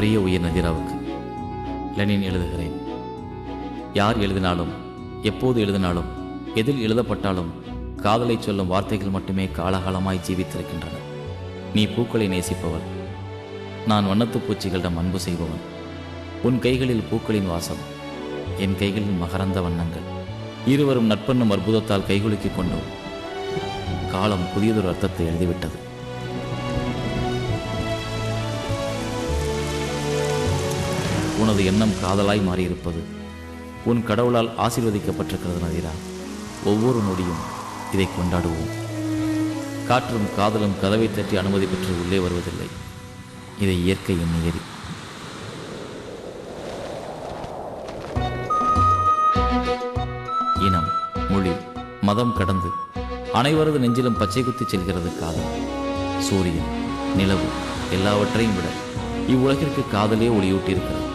பிரிய உயிர் நதிராவுக்கு. லெனின் எழுதுகிறேன். யார் எழுதினாலும், எப்போது எழுதினாலும், எதில் எழுதப்பட்டாலும் காதலை சொல்லும் வார்த்தைகள் மட்டுமே காலகாலமாய் ஜீவித்திருக்கின்றன. நீ பூக்களை நேசிப்பவள், நான் வண்ணத்துப் பூச்சிகளிடம் அன்பு செய்பவன். உன் கைகளில் பூக்களின் வாசம், என் கைகளில் மகரந்த வண்ணங்கள். இருவரும் நட்பென்னும் அற்புதத்தால் கைகுலுக்கிக் கொண்டோம். காலம் புதியதொரு அர்த்தத்தை எழுதிவிட்டது. உனது எண்ணம் காதலாய் மாறியிருப்பது உன் கடவுளால் ஆசீர்வதிக்கப்பட்டிருக்கிறது நதிரா. ஒவ்வொரு நொடியும் இதை கொண்டாடுவோம். காற்றும் காதலும் கதவை தட்டி அனுமதி பெற்று உள்ளே வருவதில்லை. இதை இயற்கையின் நியதி. இனம், மொழி, மதம் கடந்து அனைவரது நெஞ்சிலும் பச்சை குத்தி செல்கிறது காதல். சூரியன், நிலவு எல்லாவற்றையும் விட இவ்வுலகிற்கு காதலே ஒளியூட்டியிருக்கிறது.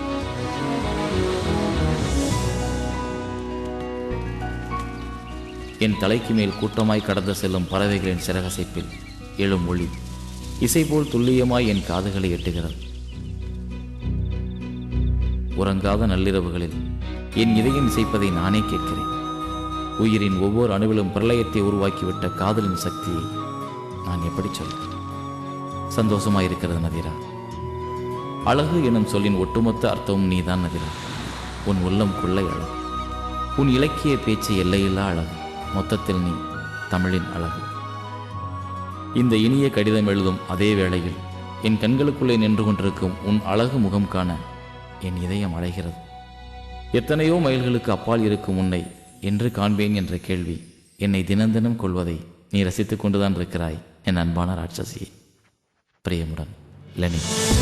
என் தலைக்கு மேல் கூட்டமாய் கடந்து செல்லும் பறவைகளின் சிறகசைப்பில் எழும் ஒளி இசைபோல் துல்லியமாய் என் காதுகளை எட்டுகிறது. உறங்காத நள்ளிரவுகளில் என் இதயம் இசைப்பதை நானே கேட்கிறேன். உயிரின் ஒவ்வொரு அணுவிலும் பிரளயத்தை உருவாக்கிவிட்ட காதலின் சக்தியை நான் எப்படி சொல்ல? சந்தோஷமாயிருக்கிறது நதிரா. அழகு எனும் சொல்லின் ஒட்டுமொத்த அர்த்தமும் நீதான் நதிரா. உன் உள்ளம் கொள்ளை அழகு, உன் இலக்கிய பேச்சு எல்லையில்லா அழகு. மொத்தத்தில் நீ தமிழின் அழகு. இந்த இனிய கடிதம் எழுதும் அதே வேளையில் என் கண்களுக்குள்ளே நின்று கொண்டிருக்கும் உன் அழகு முகம் காண என் இதயம் அழைகிறது. எத்தனையோ மைல்களுக்கு அப்பால் இருக்கும் உன்னை என்று காண்பேன் என்ற கேள்வி என்னை தினம் கொள்வதை நீ ரசித்துக் கொண்டுதான் இருக்கிறாய் என் அன்பான ராட்சசியே. பிரியமுடன், லெனின்.